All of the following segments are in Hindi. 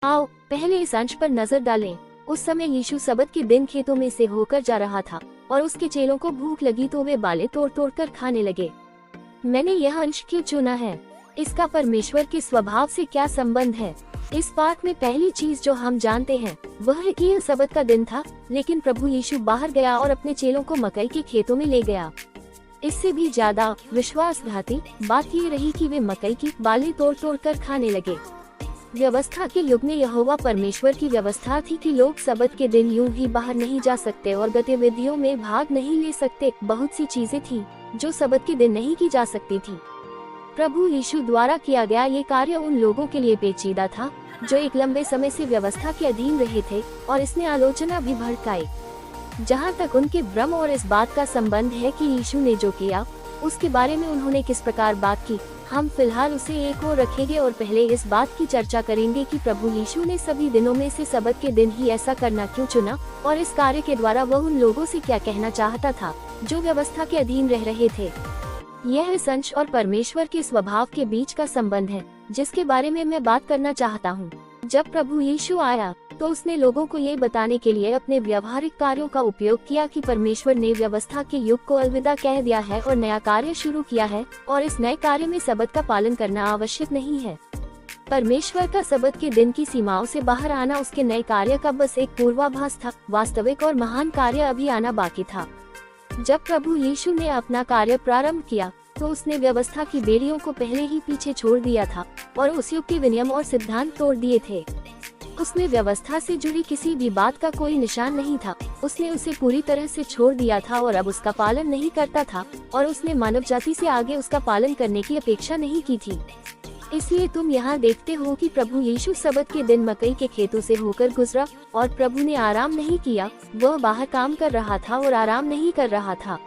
आओ पहले इस अंश पर नजर डालें। उस समय यीशु सबत के दिन खेतों में से होकर जा रहा था और उसके चेलों को भूख लगी तो वे बालें तोड़ तोड़ कर खाने लगे। मैंने यह अंश क्यों चुना है? इसका परमेश्वर के स्वभाव से क्या संबंध है? इस पाठ में पहली चीज जो हम जानते हैं वह है कि यह सबत का दिन था, लेकिन प्रभु यीशु बाहर गया और अपने चेलों को मकई के खेतों में ले गया। इससे भी ज्यादा विश्वासघाती बात ये रही कि वे मकई की बालें तोड़ तोड़ कर खाने लगे। व्यवस्था के युग में यहोवा परमेश्वर की व्यवस्था थी कि लोग सबत के दिन यूं ही बाहर नहीं जा सकते और गतिविधियों में भाग नहीं ले सकते। बहुत सी चीजें थी जो सबत के दिन नहीं की जा सकती थी। प्रभु यीशु द्वारा किया गया ये कार्य उन लोगों के लिए पेचीदा था जो एक लंबे समय से व्यवस्था के अधीन रहे थे, और इसने आलोचना भी भड़काई। जहाँ तक उनके भ्रम और इस बात का संबंध है कि यीशु ने जो किया उसके बारे में उन्होंने किस प्रकार बात की, हम फिलहाल उसे एक ओर रखेंगे और पहले इस बात की चर्चा करेंगे कि प्रभु यीशु ने सभी दिनों में से सबत के दिन ही ऐसा करना क्यों चुना, और इस कार्य के द्वारा वह उन लोगों से क्या कहना चाहता था जो व्यवस्था के अधीन रह रहे थे। यह इस अंश और परमेश्वर के स्वभाव के बीच का संबंध है जिसके बारे में मैं बात करना चाहता हूँ। जब प्रभु यीशु आया तो उसने लोगों को ये बताने के लिए अपने व्यवहारिक कार्यों का उपयोग किया कि परमेश्वर ने व्यवस्था के युग को अलविदा कह दिया है और नया कार्य शुरू किया है, और इस नए कार्य में सबत का पालन करना आवश्यक नहीं है। परमेश्वर का सबत के दिन की सीमाओं से बाहर आना उसके नए कार्य का बस एक पूर्वाभास था। वास्तविक और महान कार्य अभी आना बाकी था। जब प्रभु यीशु ने अपना कार्य प्रारंभ किया तो उसने व्यवस्था की बेड़ियों को पहले ही पीछे छोड़ दिया था और उस युग के विनियम और सिद्धांत तोड़ दिए थे। उसमें व्यवस्था से जुड़ी किसी भी बात का कोई निशान नहीं था। उसने उसे पूरी तरह से छोड़ दिया था और अब उसका पालन नहीं करता था, और उसने मानव जाति से आगे उसका पालन करने की अपेक्षा नहीं की थी। इसलिए तुम यहाँ देखते हो कि प्रभु यीशु सबत के दिन मकई के खेतों से होकर गुजरा और प्रभु ने आराम नहीं किया। वह बाहर काम कर रहा था और आराम नहीं कर रहा था।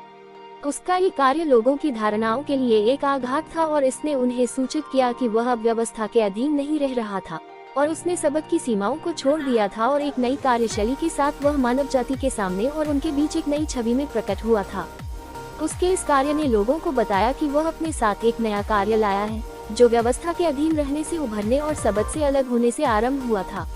उसका ये कार्य लोगों की धारणाओं के लिए एक आघात था और इसने उन्हें सूचित किया कि वह अब व्यवस्था के अधीन नहीं रह रहा था, और उसने सबत की सीमाओं को छोड़ दिया था और एक नई कार्यशैली के साथ वह मानव जाति के सामने और उनके बीच एक नई छवि में प्रकट हुआ था। उसके इस कार्य ने लोगों को बताया कि वह अपने साथ एक नया कार्य लाया है जो व्यवस्था के अधीन रहने से उभरने और सबत से अलग होने से आरंभ हुआ था।